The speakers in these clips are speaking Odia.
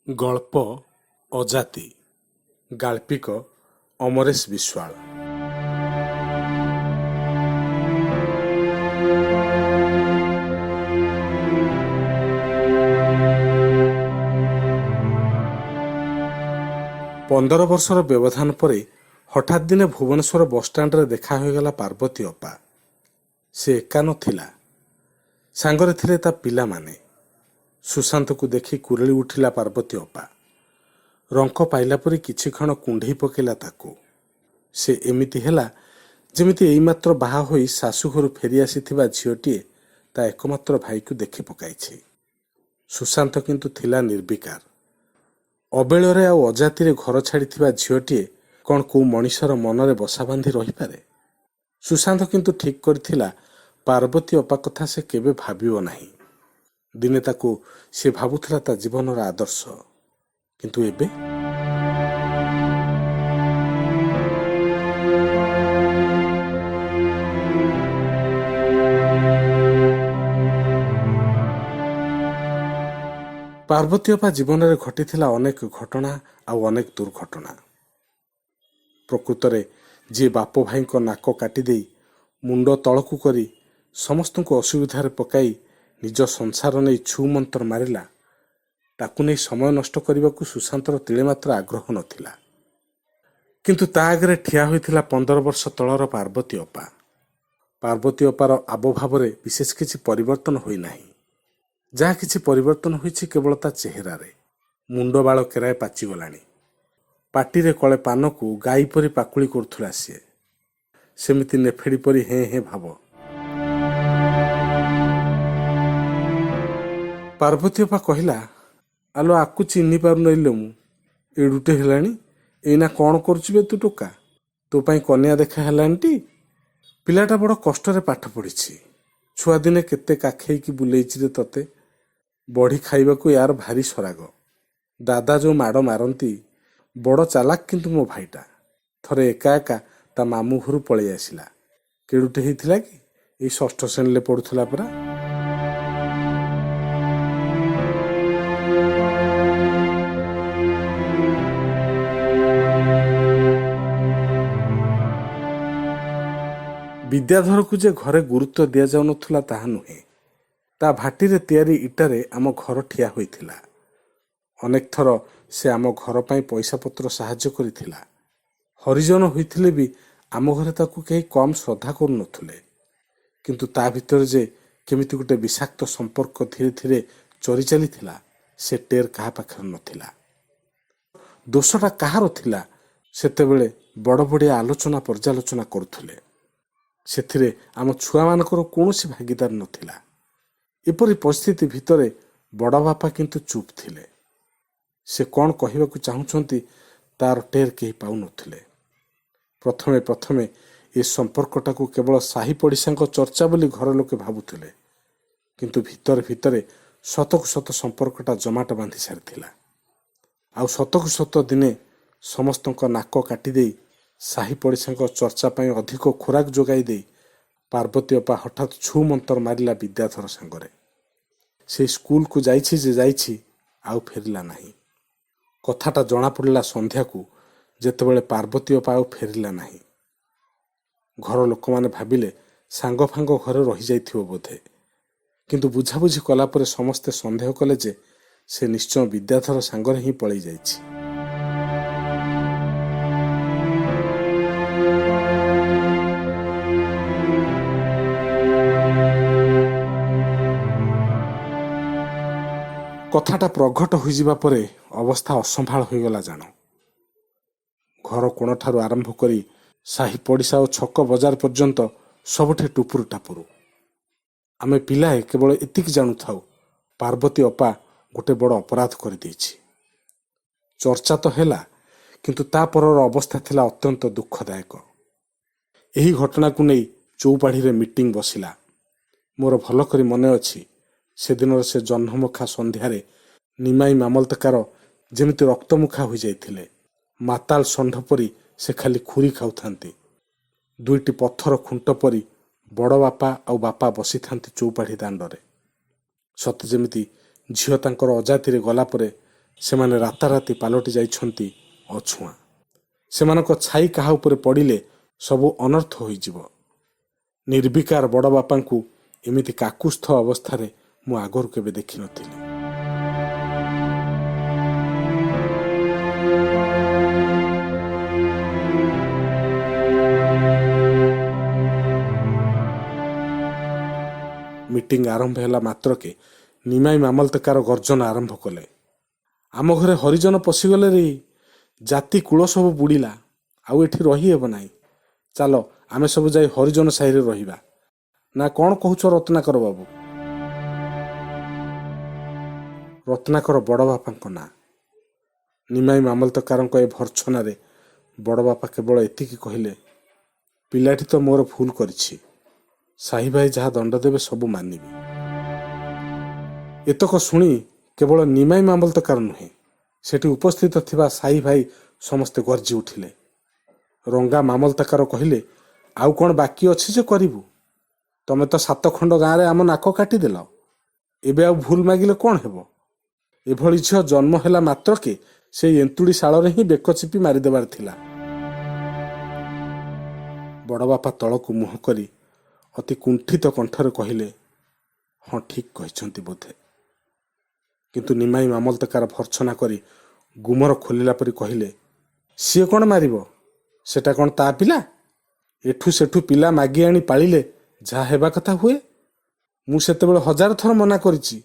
ଗଳ୍ପ ଅଜାତି ଗାଳ୍ପିକ ଅମରେଶ ବିଶ୍ୱାଳ। ପନ୍ଦର ବର୍ଷର ବ୍ୟବଧାନ ପରେ ହଠାତ୍ ଦିନେ ଭୁବନେଶ୍ୱର ବସ୍ଷ୍ଟାଣ୍ଡରେ ଦେଖା ହୋଇଗଲା ପାର୍ବତୀ ଅପା। ସେ ଏକା ନଥିଲା, ସାଙ୍ଗରେ ଥିଲେ ତା ପିଲାମାନେ। ସୁଶାନ୍ତକୁ ଦେଖି କୁରେଳି ଉଠିଲା ପାର୍ବତୀ ଅପା। ରଙ୍କ ପାଇଲା ପରି କିଛି କ୍ଷଣ କୁଣ୍ଢେଇ ପକାଇଲା ତାକୁ। ସେ ଏମିତି ହେଲା ଯେମିତି ଏଇମାତ୍ର ବାହା ହୋଇ ଶାଶୁଘରୁ ଫେରିଆସିଥିବା ଝିଅଟିଏ ତା ଏକମାତ୍ର ଭାଇକୁ ଦେଖି ପକାଇଛି। ସୁଶାନ୍ତ କିନ୍ତୁ ଥିଲା ନିର୍ବିକାର। ଅବେଳରେ ଆଉ ଅଜାତିରେ ଘର ଛାଡ଼ିଥିବା ଝିଅଟିଏ କ'ଣ କେଉଁ ମଣିଷର ମନରେ ବସା ବାନ୍ଧି ରହିପାରେ? ସୁଶାନ୍ତ କିନ୍ତୁ ଠିକ୍ କରିଥିଲା ପାର୍ବତୀ ଅପା କଥା ସେ କେବେ ଭାବିବ ନାହିଁ। ଦିନେ ତାକୁ ସେ ଭାବୁଥିଲା ତା ଜୀବନର ଆଦର୍ଶ। କିନ୍ତୁ ଏବେ ପାର୍ବତୀ ଅପା ଜୀବନରେ ଘଟିଥିଲା ଅନେକ ଘଟଣା ଆଉ ଅନେକ ଦୁର୍ଘଟଣା। ପ୍ରକୃତରେ ଯିଏ ବାପ ଭାଇଙ୍କ ନାକ କାଟିଦେଇ ମୁଣ୍ଡ ତଳକୁ କରି ସମସ୍ତଙ୍କୁ ଅସୁବିଧାରେ ପକାଇ ନିଜ ସଂସାର ନେଇ ଛୁ ମନ୍ତର ମାରିଲା, ତାକୁ ନେଇ ସମୟ ନଷ୍ଟ କରିବାକୁ ସୁଶାନ୍ତର ତିଳେ ମାତ୍ର ଆଗ୍ରହ ନଥିଲା। କିନ୍ତୁ ତା ଆଗରେ ଠିଆ ହୋଇଥିଲା 15 ବର୍ଷ ତଳର ପାର୍ବତୀ ଅପା। ପାର୍ବତୀ ଅପାର ଆବଭାବରେ ବିଶେଷ କିଛି ପରିବର୍ତ୍ତନ ହୋଇନାହିଁ। ଯାହା କିଛି ପରିବର୍ତ୍ତନ ହୋଇଛି କେବଳ ତା ଚେହେରାରେ। ମୁଣ୍ଡ ବାଳ କେରାଏ ପାଚିଗଲାଣି। ପାଟିରେ କଳେ ପାନକୁ ଗାଈ ପରି ପାକୁଳି କରୁଥିଲା ସିଏ। ସେମିତି ନେଫେଡ଼ି ପରି ହେଁ ହେଁ ଭାବ। ପାର୍ବତୀ ଅପା କହିଲା, ଆଲୋ ଆକୁ ଚିହ୍ନି ପାରୁନଇଲେ ମୁଁ। ଏଡ଼ୁଟେ ହେଲାଣି, ଏଇନା କ'ଣ କରୁଛୁ ବେ ତୁ ଟୋକା? ତୋ ପାଇଁ କନ୍ୟା ଦେଖା ହେଲାଣିଟି? ପିଲାଟା ବଡ଼ କଷ୍ଟରେ ପାଠ ପଢ଼ିଛି। ଛୁଆଦିନେ କେତେ କାଖେଇକି ବୁଲେଇଛି ରେ ତତେ। ବଢ଼ି ଖାଇବାକୁ ୟାର ଭାରି ସରାଗ। ଦାଦା ଯେଉଁ ମାଡ଼ ମାରନ୍ତି। ବଡ଼ ଚାଲାକ କିନ୍ତୁ ମୋ ଭାଇଟା। ଥରେ ଏକା ଏକା ତା ମାମୁଁ ଘରୁ ପଳେଇ ଆସିଲା। କେଡ଼ୁଟେ ହେଇଥିଲା କି? ଏଇ ଷଷ୍ଠ ଶ୍ରେଣୀରେ ପଢ଼ୁଥିଲା ପରା। ବିଦ୍ୟାଧରକୁ ଯେ ଘରେ ଗୁରୁତ୍ୱ ଦିଆଯାଉନଥିଲା ତାହା ନୁହେଁ। ତା ଭାଟିରେ ତିଆରି ଇଟାରେ ଆମ ଘର ଠିଆ ହୋଇଥିଲା। ଅନେକ ଥର ସେ ଆମ ଘର ପାଇଁ ପଇସା ପତ୍ର ସାହାଯ୍ୟ କରିଥିଲା। ହରିଜନ ହୋଇଥିଲେ ବି ଆମ ଘରେ ତାକୁ କେହି କମ୍ ଶ୍ରଦ୍ଧା କରୁନଥିଲେ। କିନ୍ତୁ ତା ଭିତରେ ଯେ କେମିତି ଗୋଟେ ବିଷାକ୍ତ ସମ୍ପର୍କ ଧୀରେ ଧୀରେ ଚରି ଚାଲିଥିଲା, ସେ ଟେର୍ କାହା ପାଖରେ ନଥିଲା। ଦୋଷଟା କାହାର ଥିଲା ସେତେବେଳେ ବଡ଼ ବଡ଼ିଆ ଆଲୋଚନା ପର୍ଯ୍ୟାଲୋଚନା କରୁଥିଲେ। ସେଥିରେ ଆମ ଛୁଆମାନଙ୍କର କୌଣସି ଭାଗିଦାର ନଥିଲା। ଏପରି ପରିସ୍ଥିତି ଭିତରେ ବଡ଼ ବାପା କିନ୍ତୁ ଚୁପ୍ ଥିଲେ। ସେ କ'ଣ କହିବାକୁ ଚାହୁଁଛନ୍ତି ତାର ଟେର୍ କେହି ପାଉନଥିଲେ। ପ୍ରଥମେ ପ୍ରଥମେ ଏ ସମ୍ପର୍କଟାକୁ କେବଳ ସାହି ପଡ଼ିଶାଙ୍କ ଚର୍ଚ୍ଚା ବୋଲି ଘର ଲୋକେ ଭାବୁଥିଲେ। କିନ୍ତୁ ଭିତରେ ଭିତରେ ସତକୁ ସତ ସମ୍ପର୍କଟା ଜମାଟ ବାନ୍ଧି ସାରିଥିଲା। ଆଉ ସତକୁ ସତ ଦିନେ ସମସ୍ତଙ୍କ ନାକ କାଟିଦେଇ ସାହି ପଡ଼ିଶାଙ୍କ ଚର୍ଚ୍ଚା ପାଇଁ ଅଧିକ ଖୋରାକ ଯୋଗାଇ ଦେଇ ପାର୍ବତୀ ଅପା ହଠାତ୍ ଛୁ ମନ୍ତର ମାରିଲା ବିଦ୍ୟାଧର ସାଙ୍ଗରେ। ସେ ସ୍କୁଲକୁ ଯାଇଛି ଯେ ଯାଇଛି, ଆଉ ଫେରିଲା ନାହିଁ। କଥାଟା ଜଣାପଡ଼ିଲା ସନ୍ଧ୍ୟାକୁ, ଯେତେବେଳେ ପାର୍ବତୀ ଅପା ଆଉ ଫେରିଲା ନାହିଁ। ଘର ଲୋକମାନେ ଭାବିଲେ ସାଙ୍ଗ ଫାଙ୍ଗ ଘରେ ରହିଯାଇଥିବ ବୋଧେ। କିନ୍ତୁ ବୁଝାବୁଝି କଲା ପରେ ସମସ୍ତେ ସନ୍ଦେହ କଲେ ଯେ ସେ ନିଶ୍ଚୟ ବିଦ୍ୟାଧର ସାଙ୍ଗରେ ହିଁ ପଳେଇ ଯାଇଛି। କଥାଟା ପ୍ରଘଟ ହୋଇଯିବା ପରେ ଅବସ୍ଥା ଅସମ୍ଭାଳ ହୋଇଗଲା ଜାଣ। ଘର କୋଣଠାରୁ ଆରମ୍ଭ କରି ସାହି ପଡ଼ିଶା ଓ ଛକ ବଜାର ପର୍ଯ୍ୟନ୍ତ ସବୁଠି ଟୁପୁରୁ ଟାପୁରୁ। ଆମେ ପିଲାଏ କେବଳ ଏତିକି ଜାଣୁଥାଉ, ପାର୍ବତୀ ଅପା ଗୋଟେ ବଡ଼ ଅପରାଧ କରିଦେଇଛି। ଚର୍ଚ୍ଚା ତ ହେଲା, କିନ୍ତୁ ତା ପରର ଅବସ୍ଥା ଥିଲା ଅତ୍ୟନ୍ତ ଦୁଃଖଦାୟକ। ଏହି ଘଟଣାକୁ ନେଇ ଚଉପାଢ଼ିରେ ମିଟିଂ ବସିଲା। ମୋର ଭଲ କରି ମନେ ଅଛି, ସେଦିନର ସେ ଜହ୍ନମୁଖା ସନ୍ଧ୍ୟାରେ ନିମାଇ ମାମଲତକାର ଯେମିତି ରକ୍ତମୁଖା ହୋଇଯାଇଥିଲେ। ମାତାଲ ଷଣ୍ଢ ପରି ସେ ଖାଲି ଖୁରି ଖାଉଥାନ୍ତି। ଦୁଇଟି ପଥର ଖୁଣ୍ଟ ପରି ବଡ଼ ବାପା ଆଉ ବାପା ବସିଥାନ୍ତି ଚଉପାଢ଼ି ଦାଣ୍ଡରେ। ସତେ ଯେମିତି ଝିଅ ତାଙ୍କର ଅଜାତିରେ ଗଲା ପରେ ସେମାନେ ରାତାରାତି ପାଲଟି ଯାଇଛନ୍ତି ଅଛୁଆଁ। ସେମାନଙ୍କ ଛାଇ କାହା ଉପରେ ପଡ଼ିଲେ ସବୁ ଅନର୍ଥ ହୋଇଯିବ। ନିର୍ବିକାର ବଡ଼ ବାପାଙ୍କୁ ଏମିତି କାକୁସ୍ଥ ଅବସ୍ଥାରେ ମୁଁ ଆଗରୁ କେବେ ଦେଖିନଥିଲି। ମିଟିଂ ଆରମ୍ଭ ହେଲା ମାତ୍ରକେ ନିମାଇ ମାମଲତକାର ଗର୍ଜନ ଆରମ୍ଭ କଲେ। ଆମ ଘରେ ହରିଜନ ପଶିଗଲେ ରେ, ଜାତି କୂଳ ସବୁ ବୁଡ଼ିଲା, ଆଉ ଏଠି ରହିହେବ ନାହିଁ। ଚାଲ ଆମେ ସବୁ ଯାଇ ହରିଜନ ସାହିରେ ରହିବା। ନା କ'ଣ କହୁଛ ରତ୍ନାକର ବାବୁ? ରତ୍ନାକର ବଡ଼ ବାପାଙ୍କ ନାଁ। ନିମାଇ ମାମଲତକାରଙ୍କ ଏ ଭର୍ଚ୍ଛନାରେ ବଡ଼ ବାପା କେବଳ ଏତିକି କହିଲେ, ପିଲାଟି ତ ମୋର ଭୁଲ କରିଛି, ସାହି ଭାଇ ଯାହା ଦଣ୍ଡ ଦେବେ ସବୁ ମାନିବି। ଏତକ ଶୁଣି କେବଳ ନିମାଇ ମାମଲତକାର ନୁହେଁ, ସେଠି ଉପସ୍ଥିତ ଥିବା ସାହି ଭାଇ ସମସ୍ତେ ଗର୍ଜି ଉଠିଲେ। ରଙ୍ଗା ମାମଲତକାର କହିଲେ, ଆଉ କ'ଣ ବାକି ଅଛି ଯେ କରିବୁ? ତମେ ତ 7 ଖଣ୍ଡ ଗାଁରେ ଆମ ନାକ କାଟିଦେଲ, ଏବେ ଆଉ ଭୁଲ ମାଗିଲେ କ'ଣ ହେବ? ଏଭଳି ଝିଅ ଜନ୍ମ ହେଲା ମାତ୍ରକେ ସେଇ ଏନ୍ତୁଡ଼ି ଶାଳରେ ହିଁ ବେକ ଚିପି ମାରିଦେବାର ଥିଲା। ବଡ଼ ବାପା ତଳକୁ ମୁହଁ କରି ଅତି କୁଣ୍ଠିତ କଣ୍ଠରେ କହିଲେ, ହଁ ଠିକ୍ କହିଛନ୍ତି ବୋଧେ। କିନ୍ତୁ ନିମାଇ ମାମଲତକାର ଭର୍ଚ୍ଛନା କରି ଗୁମର ଖୋଲିଲା ପରି କହିଲେ, ସିଏ କ'ଣ ମାରିବ? ସେଟା କ'ଣ ତା ପିଲା? ଏଠୁ ସେଠୁ ପିଲା ମାଗି ଆଣି ପାଳିଲେ ଯାହା ହେବା କଥା ହୁଏ। ମୁଁ ସେତେବେଳେ 1000 ଥର ମନା କରିଛି,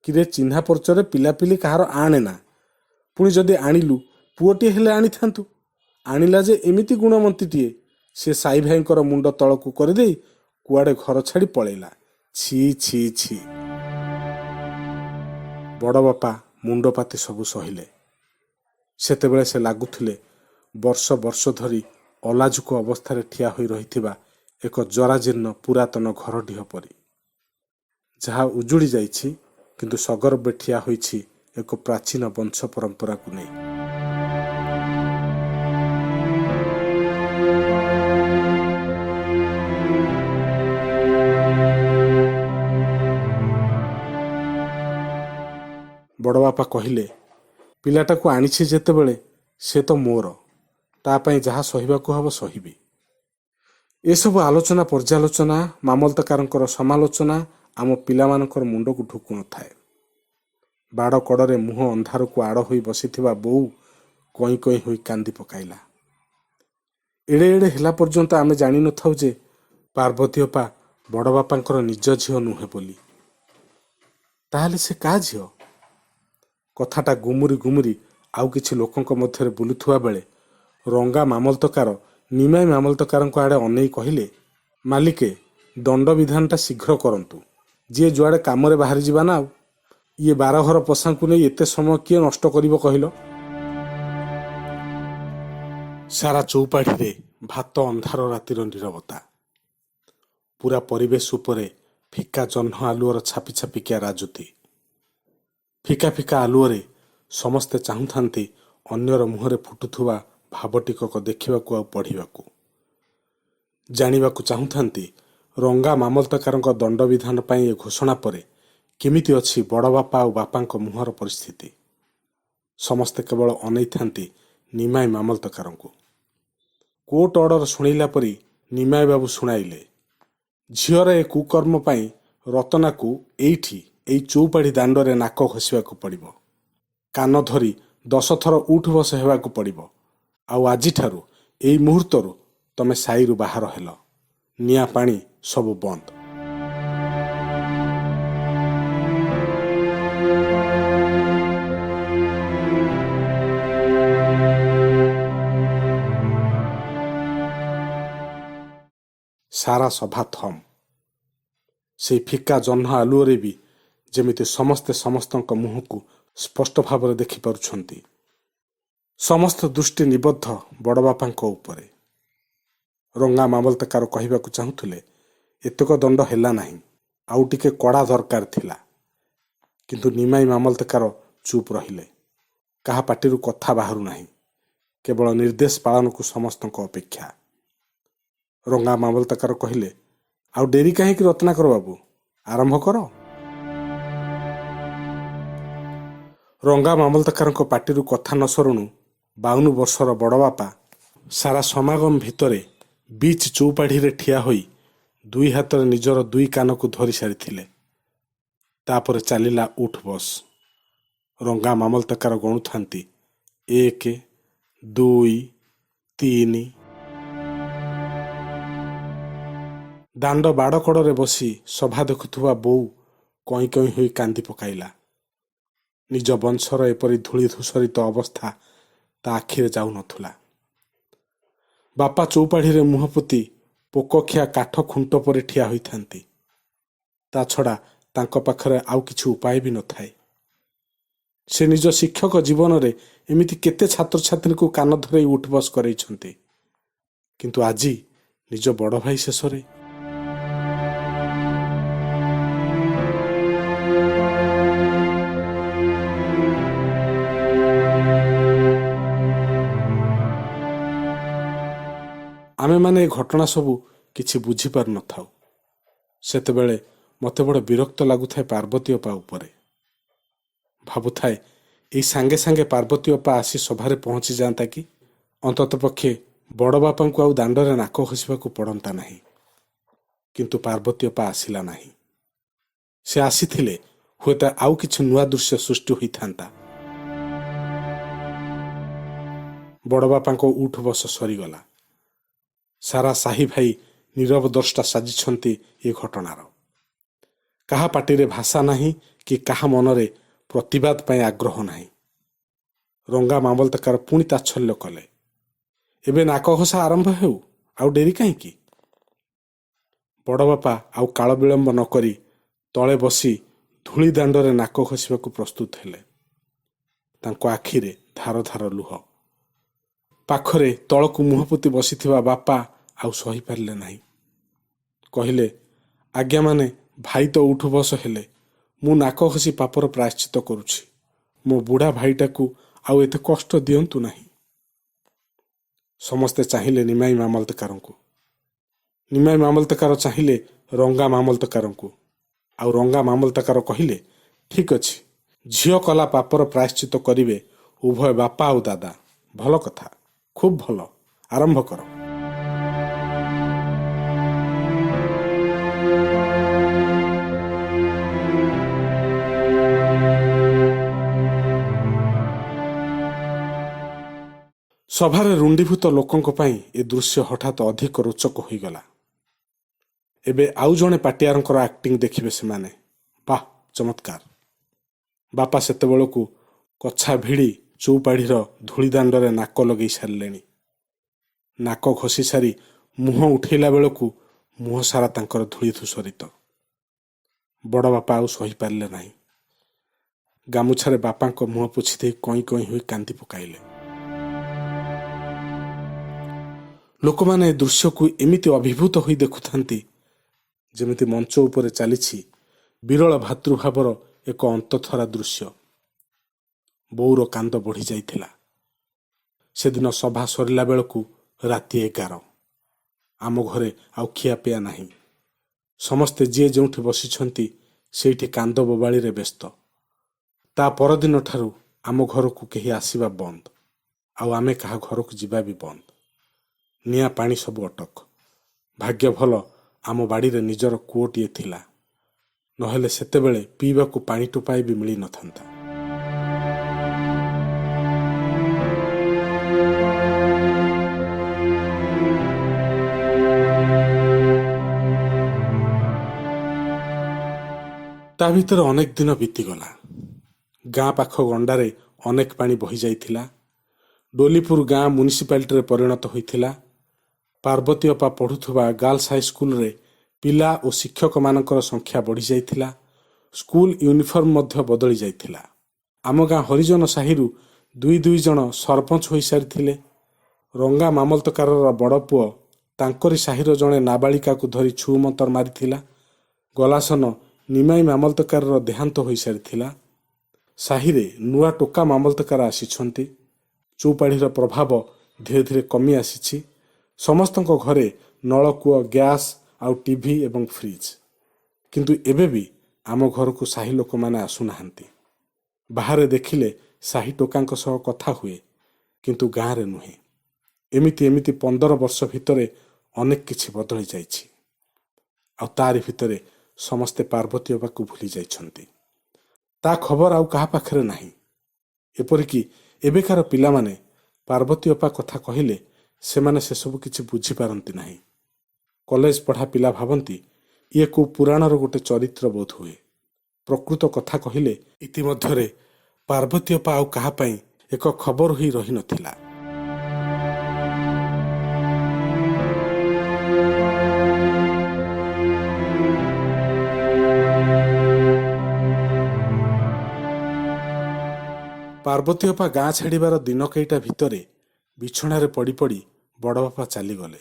କିରେ ଚିହ୍ନା ପରିଚୟରେ ପିଲାପିଲି କାହାର ଆଣେ ନା। ପୁଣି ଯଦି ଆଣିଲୁ ପୁଅଟିଏ ହେଲେ ଆଣିଥାନ୍ତୁ। ଆଣିଲା ଯେ ଏମିତି ଗୁଣମନ୍ତୀଟିଏ, ସେ ସାଇ ଭାଇଙ୍କର ମୁଣ୍ଡ ତଳକୁ କରିଦେଇ କୁଆଡ଼େ ଘର ଛାଡ଼ି ପଳେଇଲା। ଛି ଛି ଛି। ବଡ଼ ବାପା ମୁଣ୍ଡ ପାତି ସବୁ ସହିଲେ। ସେତେବେଳେ ସେ ଲାଗୁଥିଲେ ବର୍ଷ ବର୍ଷ ଧରି ଅଲାଜୁକ ଅବସ୍ଥାରେ ଠିଆ ହୋଇ ରହିଥିବା ଏକ ଜରାଜୀର୍ଣ୍ଣ ପୁରାତନ ଘରଟିହ ପରି, ଯାହା ଉଜୁଡ଼ି ଯାଇଛି କିନ୍ତୁ ସଗର୍ବେ ଠିଆ ହୋଇଛି ଏକ ପ୍ରାଚୀନ ବଂଶ ପରମ୍ପରାକୁ ନେଇ। ବଡ଼ ବାପା କହିଲେ, ପିଲାଟାକୁ ଆଣିଛି ଯେତେବେଳେ ସେ ତ ମୋର, ତା ପାଇଁ ଯାହା ସହିବାକୁ ହେବ ସହିବି। ଏସବୁ ଆଲୋଚନା ପର୍ଯ୍ୟାଲୋଚନା, ମାମଲତକାରଙ୍କର ସମାଲୋଚନା ଆମ ପିଲାମାନଙ୍କର ମୁଣ୍ଡକୁ ଢୁକୁ ନଥାଏ। ବାଡ଼ କଡ଼ରେ ମୁହଁ ଅନ୍ଧାରକୁ ଆଡ଼ ହୋଇ ବସିଥିବା ବୋଉ କଇଁ କଇଁ ହୋଇ କାନ୍ଦି ପକାଇଲା। ଏଡ଼େ ଏଡ଼େ ହେଲା ପର୍ଯ୍ୟନ୍ତ ଆମେ ଜାଣିନଥାଉ ଯେ ପାର୍ବତୀ ଅପା ବଡ଼ ବାପାଙ୍କର ନିଜ ଝିଅ ନୁହେଁ ବୋଲି। ତାହେଲେ ସେ କାହା ଝିଅ? କଥାଟା ଗୁମୁରି ଗୁମୁରି ଆଉ କିଛି ଲୋକଙ୍କ ମଧ୍ୟରେ ବୁଲୁଥିବା ବେଳେ ରଙ୍ଗା ମାମଲତକାର ନିମାଇ ମାମଲତକାରଙ୍କ ଆଡ଼େ ଅନେଇ କହିଲେ, ମାଲିକେ, ଦଣ୍ଡବିଧାନଟା ଶୀଘ୍ର କରନ୍ତୁ। ଯିଏ ଯୁଆଡ଼େ କାମରେ ବାହାରି ଯିବା ନା। ଆଉ ଇଏ 12 ଘର ପଶାଙ୍କୁ ନେଇ ଏତେ ସମୟ କିଏ ନଷ୍ଟ କରିବ କହିଲ? ସାରା ଚଉପାଢ଼ିରେ ଭାତ ଅନ୍ଧାର ରାତିର ନୀରବତା। ପୁରା ପରିବେଶ ଉପରେ ଫିକା ଜହ୍ନ ଆଲୁଅର ଛାପି ଛାପିକିଆ ରାଜୁତି। ଫିକା ଫିକା ଆଲୁଅରେ ସମସ୍ତେ ଚାହୁଁଥାନ୍ତି ଅନ୍ୟର ମୁହଁରେ ଫୁଟୁଥିବା ଭାବଟିକକ ଦେଖିବାକୁ ଆଉ ପଢ଼ିବାକୁ। ଜାଣିବାକୁ ଚାହୁଁଥାନ୍ତି ରଙ୍ଗା ମାମଲତକାରଙ୍କ ଦଣ୍ଡବିଧାନ ପାଇଁ ଏ ଘୋଷଣା ପରେ କେମିତି ଅଛି ବଡ଼ ବାପା ଆଉ ବାପାଙ୍କ ମୁହଁର ପରିସ୍ଥିତି। ସମସ୍ତେ କେବଳ ଅନେଇଥାନ୍ତି ନିମାଇ ମାମଲତକାରଙ୍କୁ। କୋର୍ଟ ଅର୍ଡର ଶୁଣିଲା ପରି ନିମାଇ ବାବୁ ଶୁଣାଇଲେ, ଝିଅର ଏ କୁକର୍ମ ପାଇଁ ରତନାକୁ ଏଇଠି ଏଇ ଚଉପାଢ଼ି ଦାଣ୍ଡରେ ନାକ ଘଷିବାକୁ ପଡ଼ିବ। କାନ ଧରି 10 ଥର ଉଠ ବସ ହେବାକୁ ପଡ଼ିବ। ଆଉ ଆଜିଠାରୁ ଏଇ ମୁହୂର୍ତ୍ତରୁ ତମେ ସାଇରୁ ବାହାର ହେଲ। ନିଆଁ ପାଣି ସବୁ ବନ୍ଦ। ସାରା ସଭା ଥମ୍। ସେଇ ଫିକା ଜହ୍ନ ଆଲୁଅରେ ବି ଯେମିତି ସମସ୍ତେ ସମସ୍ତଙ୍କ ମୁହଁକୁ ସ୍ପଷ୍ଟ ଭାବରେ ଦେଖିପାରୁଛନ୍ତି। ସମସ୍ତ ଦୃଷ୍ଟି ନିବଦ୍ଧ ବଡ଼ ବାପାଙ୍କ ଉପରେ। ରଙ୍ଗା ମାମଲତକାର କହିବାକୁ ଚାହୁଁଥିଲେ, ଏତକ ଦଣ୍ଡ ହେଲା ନାହିଁ, ଆଉ ଟିକେ କଡ଼ା ଦରକାର ଥିଲା। କିନ୍ତୁ ନିମାଇ ମାମଲତକାର ଚୁପ୍ ରହିଲେ। କାହା ପାଟିରୁ କଥା ବାହାରୁ ନାହିଁ, କେବଳ ନିର୍ଦ୍ଦେଶ ପାଳନକୁ ସମସ୍ତଙ୍କ ଅପେକ୍ଷା। ରଙ୍ଗା ମାମଲତକାର କହିଲେ, ଆଉ ଡେରି କାହିଁକି ରତ୍ନାକର ବାବୁ, ଆରମ୍ଭ କର। ରଙ୍ଗା ମାମଲତକାରଙ୍କ ପାଟିରୁ କଥା ନ ସରୁଣୁ 52 ବର୍ଷର ବଡ଼ ବାପା ସାରା ସମାଗମ ଭିତରେ ବିଚ୍ ଚଉପାଢ଼ିରେ ଠିଆ ହୋଇ ଦୁଇ ହାତରେ ନିଜର ଦୁଇ କାନକୁ ଧରି ସାରିଥିଲେ। ତାପରେ ଚାଲିଲା ଉଠ ବସ୍। ରଙ୍ଗା ମାମଲତକାର ଗଣୁଥାନ୍ତି 1 2 3। ଦାଣ୍ଡ ବାଡ଼କଡ଼ରେ ବସି ସଭା ଦେଖୁଥିବା ବୋଉ କଇଁ କଇଁ ହୋଇ କାନ୍ଦି ପକାଇଲା। ନିଜ ବଂଶର ଏପରି ଧୂଳି ଧୂସରିତ ଅବସ୍ଥା ତା ଆଖିରେ ଯାଉନଥିଲା। ବାପା ଚଉପାଢ଼ିରେ ମୁହଁ ପୋତି ପୋକଖିଆ କାଠ ଖୁଣ୍ଟ ପରି ଠିଆ ହୋଇଥାନ୍ତି। ତା ଛଡ଼ା ତାଙ୍କ ପାଖରେ ଆଉ କିଛି ଉପାୟ ବି ନଥାଏ। ସେ ନିଜ ଶିକ୍ଷକ ଜୀବନରେ ଏମିତି କେତେ ଛାତ୍ରଛାତ୍ରୀଙ୍କୁ କାନ ଧରେଇ ଉଠବସ କରେଇଛନ୍ତି, କିନ୍ତୁ ଆଜି ନିଜ ବଡ଼ ଭାଇ ଶେଷରେ। ଆମେମାନେ ଏ ଘଟଣା ସବୁ କିଛି ବୁଝିପାରୁନଥାଉ। ସେତେବେଳେ ମୋତେ ବଡ଼ ବିରକ୍ତ ଲାଗୁଥାଏ ପାର୍ବତୀ ଅପା ଉପରେ। ଭାବୁଥାଏ ଏଇ ସାଙ୍ଗେ ସାଙ୍ଗେ ପାର୍ବତୀ ଅପା ଆସି ସଭାରେ ପହଞ୍ଚି ଯାଆନ୍ତା କି, ଅନ୍ତତଃ ପକ୍ଷେ ବଡ଼ ବାପାଙ୍କୁ ଆଉ ଦାଣ୍ଡରେ ନାକ ଘଷିବାକୁ ପଡ଼ନ୍ତା ନାହିଁ। କିନ୍ତୁ ପାର୍ବତୀ ଅପା ଆସିଲା ନାହିଁ। ସେ ଆସିଥିଲେ ହୁଏତ ଆଉ କିଛି ନୂଆ ଦୃଶ୍ୟ ସୃଷ୍ଟି ହୋଇଥାନ୍ତା। ବଡ଼ ବାପାଙ୍କ ଉଠ ବସ ସରିଗଲା। ସାରା ସାହି ଭାଇ ନୀରବ ଦ୍ରଷ୍ଟା ସାଜିଛନ୍ତି ଏ ଘଟଣାର। କାହା ପାଟିରେ ଭାଷା ନାହିଁ କି କାହା ମନରେ ପ୍ରତିବାଦ ପାଇଁ ଆଗ୍ରହ ନାହିଁ। ରଙ୍ଗା ମାମଲତକାର ପୁଣି ତାଚ୍ଛଲ୍ୟ କଲେ, ଏବେ ନାକ ଘଷା ଆରମ୍ଭ ହେଉ, ଆଉ ଡେରି କାହିଁକି? ବଡ଼ ବାପା ଆଉ କାଳ ବିଳମ୍ବ ନ କରି ତଳେ ବସି ଧୂଳି ଦାଣ୍ଡରେ ନାକ ଘଷିବାକୁ ପ୍ରସ୍ତୁତ ହେଲେ। ତାଙ୍କ ଆଖିରେ ଧାର ଧାର ଲୁହ। ପାଖରେ ତଳକୁ ମୁହଁ ପୋତି ବସିଥିବା ବାପା ଆଉ ସହିପାରିଲେ ନାହିଁ। କହିଲେ, ଆଜ୍ଞା ମାନେ ଭାଇ ତ ଉଠୁ ବସ ହେଲେ, ମୁଁ ନାକ ଘଷି ପାପର ପ୍ରାୟଶ୍ଚିତ କରୁଛି। ମୋ ବୁଢ଼ା ଭାଇଟାକୁ ଆଉ ଏତେ କଷ୍ଟ ଦିଅନ୍ତୁ ନାହିଁ। ସମସ୍ତେ ଚାହିଁଲେ ନିମାଇ ମାମଲତକାରଙ୍କୁ। ନିମାଇ ମାମଲତକାର ଚାହିଁଲେ ରଙ୍ଗା ମାମଲତକାରଙ୍କୁ। ଆଉ ରଙ୍ଗା ମାମଲତକାର କହିଲେ, ଠିକ୍ ଅଛି, ଝିଅ କଲା ପାପର ପ୍ରାୟଶ୍ଚିତ କରିବେ ଉଭୟ ବାପା ଆଉ ଦାଦା। ଭଲ କଥା, ଖୁବ୍ ଭଲ, ଆରମ୍ଭ କର। ସଭାରେ ରୁଣ୍ଡୀଭୂତ ଲୋକଙ୍କ ପାଇଁ ଏ ଦୃଶ୍ୟ ହଠାତ୍ ଅଧିକ ରୋଚକ ହୋଇଗଲା। ଏବେ ଆଉ ଜଣେ ପାଟିଆରଙ୍କର ଆକ୍ଟିଂ ଦେଖିବେ ସେମାନେ। ବାଃ, ଚମତ୍କାର। ବାପା ସେତେବେଳକୁ କଛା ଭିଡ଼ି ଚଉପାଢ଼ିର ଧୂଳିଦାଣ୍ଡରେ ନାକ ଲଗେଇ ସାରିଲେଣି। ନାକ ଘଷି ସାରି ମୁହଁ ଉଠେଇଲା ବେଳକୁ ମୁହଁ ସାରା ତାଙ୍କର ଧୂଳି ଧୂସରିତ। ବଡ଼ ବାପା ଆଉ ସହିପାରିଲେ ନାହିଁ। ଗାମୁଛାରେ ବାପାଙ୍କ ମୁହଁ ପୋଛି ଦେଇ କଇଁ କଇଁ ହୋଇ କାନ୍ଦି ପକାଇଲେ। ଲୋକମାନେ ଏ ଦୃଶ୍ୟକୁ ଏମିତି ଅଭିଭୂତ ହୋଇ ଦେଖୁଥାନ୍ତି ଯେମିତି ମଞ୍ଚ ଉପରେ ଚାଲିଛି ବିରଳ ଭାତୃଭାବର ଏକ ଅନ୍ତଃଥରା ଦୃଶ୍ୟ। ବୋଉର କାନ୍ଦ ବଢ଼ି ଯାଇଥିଲା। ସେଦିନ ସଭା ସରିଲା ବେଳକୁ ରାତି 11। ଆମ ଘରେ ଆଉ ଖିଆପିଆ ନାହିଁ। ସମସ୍ତେ ଯିଏ ଯେଉଁଠି ବସିଛନ୍ତି ସେଇଠି କାନ୍ଦ ବୋବାଳିରେ ବ୍ୟସ୍ତ। ତା ପରଦିନ ଠାରୁ ଆମ ଘରକୁ କେହି ଆସିବା ବନ୍ଦ, ଆଉ ଆମେ କାହା ଘରକୁ ଯିବା ବି ବନ୍ଦ। ନିଆଁ ପାଣି ସବୁ ଅଟକ। ଭାଗ୍ୟ ଭଲ ଆମ ବାଡ଼ିରେ ନିଜର କୂଅଟିଏ ଥିଲା, ନହେଲେ ସେତେବେଳେ ପିଇବାକୁ ପାଣି ଟୋପାଏ ବି ମିଳିନଥାନ୍ତା। ତା ଭିତରେ ଅନେକ ଦିନ ବିତିଗଲା। ଗାଁ ପାଖ ଗଣ୍ଡାରେ ଅନେକ ପାଣି ବହିଯାଇଥିଲା। ଡୋଲିପୁର ଗାଁ ମ୍ୟୁନିସିପାଲିଟିରେ ପରିଣତ ହୋଇଥିଲା। ପାର୍ବତୀ ଅପା ପଢ଼ୁଥିବା ଗାର୍ଲସ ହାଇସ୍କୁଲରେ ପିଲା ଓ ଶିକ୍ଷକମାନଙ୍କର ସଂଖ୍ୟା ବଢ଼ିଯାଇଥିଲା। ସ୍କୁଲ ୟୁନିଫର୍ମ ମଧ୍ୟ ବଦଳି ଯାଇଥିଲା। ଆମ ଗାଁ ହରିଜନ ସାହିରୁ ଦୁଇ ଜଣ ସରପଞ୍ଚ ହୋଇସାରିଥିଲେ। ରଙ୍ଗା ମାମଲତକାରର ବଡ଼ ପୁଅ ତାଙ୍କରି ସାହିର ଜଣେ ନାବାଳିକାକୁ ଧରି ଛୁ ମନ୍ତର ମାରିଥିଲା। ଗଲାସନ ନିମାଇ ମାମଲତକାରର ଦେହାନ୍ତ ହୋଇସାରିଥିଲା। ସାହିରେ ନୂଆ ଟୋକା ମାମଲତକାର ଆସିଛନ୍ତି। ଚଉପାଢ଼ିର ପ୍ରଭାବ ଧୀରେ ଧୀରେ କମି ଆସିଛି। ସମସ୍ତଙ୍କ ଘରେ ନଳକୂଅ, ଗ୍ୟାସ୍ ଆଉ ଟିଭି ଏବଂ ଫ୍ରିଜ୍। କିନ୍ତୁ ଏବେ ବି ଆମ ଘରକୁ ସାହି ଲୋକମାନେ ଆସୁନାହାନ୍ତି। ବାହାରେ ଦେଖିଲେ ସାହି ଟୋକାଙ୍କ ସହ କଥା ହୁଏ, କିନ୍ତୁ ଗାଁରେ ନୁହେଁ। ଏମିତି ଏମିତି 15 ବର୍ଷ ଭିତରେ ଅନେକ କିଛି ବଦଳି ଯାଇଛି। ଆଉ ତାରି ଭିତରେ ସମସ୍ତେ ପାର୍ବତୀ ଅପାକୁ ଭୁଲି ଯାଇଛନ୍ତି। ତା ଖବର ଆଉ କାହା ପାଖରେ ନାହିଁ। ଏପରିକି ଏବେକାର ପିଲାମାନେ ପାର୍ବତୀ ଅପା କଥା କହିଲେ ସେମାନେ ସେସବୁ କିଛି ବୁଝିପାରନ୍ତି ନାହିଁ। କଲେଜ ପଢ଼ା ପିଲା ଭାବନ୍ତି ଇଏ କୋଉ ପୁରାଣର ଗୋଟେ ଚରିତ୍ର ବୋଧ ହୁଏ। ପ୍ରକୃତ କଥା କହିଲେ ଇତିମଧ୍ୟରେ ପାର୍ବତୀ ଅପା ଆଉ କାହା ପାଇଁ ଏକ ଖବର ହୋଇ ରହିନଥିଲା। ପାର୍ବତୀ ଅପା ଗାଁ ଛାଡ଼ିବାର ଦିନ କେଇଟା ଭିତରେ ବିଛଣାରେ ପଡ଼ି ପଡ଼ି ବଡ଼ବାପା ଚାଲିଗଲେ।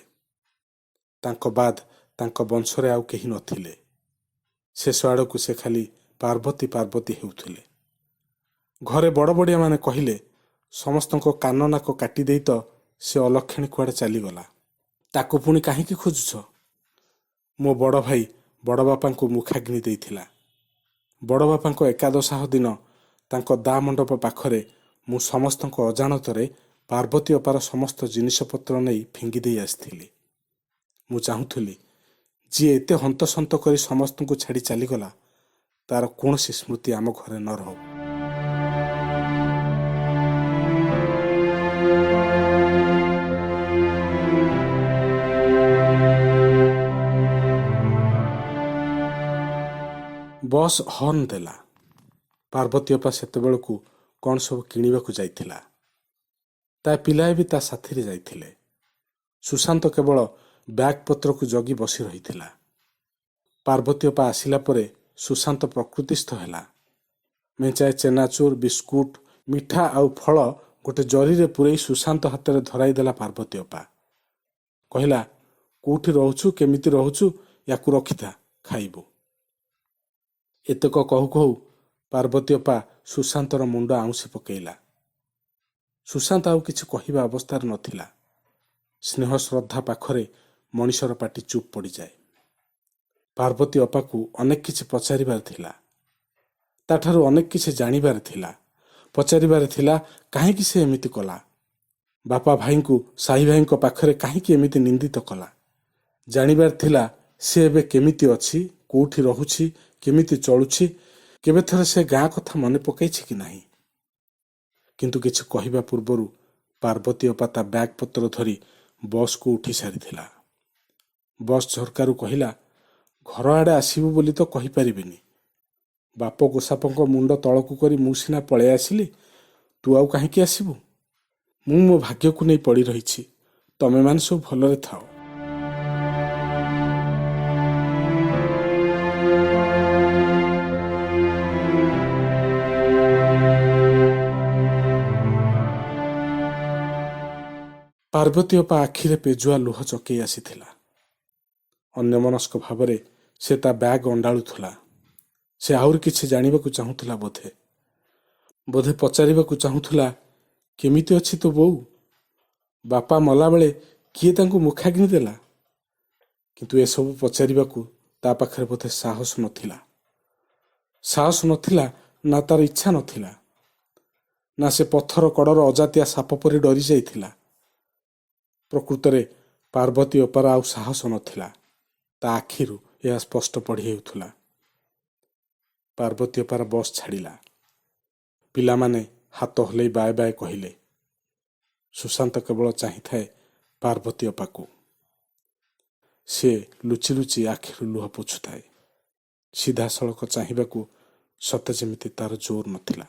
ତାଙ୍କ ବାଦ ତାଙ୍କ ବଂଶରେ ଆଉ କେହି ନଥିଲେ। ଶେଷ ଆଡ଼କୁ ସେ ଖାଲି ପାର୍ବତୀ ପାର୍ବତୀ ହେଉଥିଲେ। ଘରେ ବଡ଼ ବଡ଼ିଆମାନେ କହିଲେ ସମସ୍ତଙ୍କ କାନ ନାକ କାଟିଦେଇ ତ ସେ ଅଲକ୍ଷଣୀ କୁଆଡ଼େ ଚାଲିଗଲା, ତାକୁ ପୁଣି କାହିଁକି ଖୋଜୁଛ? ମୋ ବଡ଼ ଭାଇ ବଡ଼ବାପାଙ୍କୁ ମୁଖାଗ୍ନି ଦେଇଥିଲା। ବଡ଼ବାପାଙ୍କ ଏକାଦଶାହ ଦିନ ତାଙ୍କ ଦା ମଣ୍ଡପ ପାଖରେ ମୁଁ ସମସ୍ତଙ୍କ ଅଜାଣତରେ ପାର୍ବତୀ ଅପାର ସମସ୍ତ ଜିନିଷପତ୍ର ନେଇ ଫିଙ୍ଗି ଦେଇ ଆସିଥିଲି। ମୁଁ ଚାହୁଁଥିଲି ଯିଏ ଏତେ ହନ୍ତସନ୍ତ କରି ସମସ୍ତଙ୍କୁ ଛାଡ଼ି ଚାଲିଗଲା ତାର କୌଣସି ସ୍ମୃତି ଆମ ଘରେ ନ ରହୁ। ବସ୍ ହର୍ନ ଦେଲା। ପାର୍ବତୀ ଅପା ସେତେବେଳକୁ କ'ଣ ସବୁ କିଣିବାକୁ ଯାଇଥିଲା। ତା ପିଲାଏ ବି ତା ସାଥିରେ ଯାଇଥିଲେ। ସୁଶାନ୍ତ କେବଳ ବ୍ୟାଗ୍ ପତ୍ରକୁ ଜଗି ବସି ରହିଥିଲା। ପାର୍ବତୀ ଅପା ଆସିଲା ପରେ ସୁଶାନ୍ତ ପ୍ରକୃତିସ୍ଥ ହେଲା। ମେଞ୍ଚାଏ ଚେନାଚୁର, ବିସ୍କୁଟ, ମିଠା ଆଉ ଫଳ ଗୋଟେ ଜରିରେ ପୂରେଇ ସୁଶାନ୍ତ ହାତରେ ଧରାଇ ଦେଲା ପାର୍ବତୀ ଅପା। କହିଲା, କୋଉଠି ରହୁଛୁ, କେମିତି ରହୁଛୁ, ୟାକୁ ରଖିଥା, ଖାଇବୁ। ଏତକ କହୁ କହୁ ପାର୍ବତୀ ଅପା ସୁଶାନ୍ତର ମୁଣ୍ଡ ଆଉଁସି ପକେଇଲା। ସୁଶାନ୍ତ ଆଉ କିଛି କହିବା ଅବସ୍ଥାରେ ନଥିଲା। ସ୍ନେହ ଶ୍ରଦ୍ଧା ପାଖରେ ମଣିଷର ପାଟି ଚୁପ୍ ପଡ଼ିଯାଏ। ପାର୍ବତୀ ଅପାକୁ ଅନେକ କିଛି ପଚାରିବାର ଥିଲା। ତାଠାରୁ ଅନେକ କିଛି ଜାଣିବାର ଥିଲା। ପଚାରିବାର ଥିଲା କାହିଁକି ସେ ଏମିତି କଲା। ବାପା ଭାଇଙ୍କୁ ସାହି ଭାଇଙ୍କ ପାଖରେ କାହିଁକି ଏମିତି ନିନ୍ଦିତ କଲା। ଜାଣିବାର ଥିଲା ସେ ଏବେ କେମିତି ଅଛି, କୋଉଠି ରହୁଛି, କେମିତି ଚଳୁଛି, କେବେ ଥରେ ସେ ଗାଁ କଥା ମନେ ପକାଇଛି କି ନାହିଁ। କିନ୍ତୁ କିଛି କହିବା ପୂର୍ବରୁ ପାର୍ବତୀ ଅପା ତା ବ୍ୟାଗ୍ ପତ୍ର ଧରି ବସ୍କୁ ଉଠି ସାରିଥିଲା। ବସ୍ ଝରକାରୁ କହିଲା, ଘର ଆଡ଼େ ଆସିବୁ ବୋଲି ତ କହିପାରିବିନି। ବାପ ଗୋସାପଙ୍କ ମୁଣ୍ଡ ତଳକୁ କରି ମୁଁ ସିନା ପଳେଇ ଆସିଲି, ତୁ ଆଉ କାହିଁକି ଆସିବୁ? ମୁଁ ମୋ ଭାଗ୍ୟକୁ ନେଇ ପଡ଼ି ରହିଛି। ତମେମାନେ ସବୁ ଭଲରେ ଥାଅ। ପାର୍ବତୀ ଅପା ଆଖିରେ ପେଜୁଆ ଲୁହ ଚକେଇ ଆସିଥିଲା। ଅନ୍ୟମନସ୍କ ଭାବରେ ସେ ତା ବ୍ୟାଗ୍ ଅଣ୍ଡାଳୁଥିଲା। ସେ ଆହୁରି କିଛି ଜାଣିବାକୁ ଚାହୁଁଥିଲା ବୋଧେ ପଚାରିବାକୁ ଚାହୁଁଥିଲା, କେମିତି ଅଛି ତୋ ବୋଉ? ବାପା ମଲାବେଳେ କିଏ ତାଙ୍କୁ ମୁଖାଗ୍ନି ଦେଲା? କିନ୍ତୁ ଏସବୁ ପଚାରିବାକୁ ତା ପାଖରେ ବୋଧେ ସାହସ ନଥିଲା। ସାହସ ନଥିଲା ନା ତାର ଇଚ୍ଛା ନଥିଲା। ନା ସେ ପଥର କଡ଼ର ଅଜାତିଆ ସାପ ପରି ଡରି ଯାଇଥିଲା। ପ୍ରକୃତରେ ପାର୍ବତୀ ଅପାର ଆଉ ସାହସ ନଥିଲା। ତା ଆଖିରୁ ଏହା ସ୍ପଷ୍ଟ ପଡ଼ି ହେଉଥିଲା। ପାର୍ବତୀ ଅପାର ବସ୍ ଛାଡ଼ିଲା। ପିଲାମାନେ ହାତ ହଲେଇ ବାଏ ବାଏ କହିଲେ। ସୁଶାନ୍ତ କେବଳ ଚାହିଁଥାଏ ପାର୍ବତୀ ଅପାକୁ। ସେ ଲୁଚି ଲୁଚି ଆଖିରୁ ଲୁହ ପୋଛୁଥାଏ। ସିଧାସଳଖ ଚାହିଁବାକୁ ସତେ ଯେମିତି ତାର ଜୋର ନଥିଲା।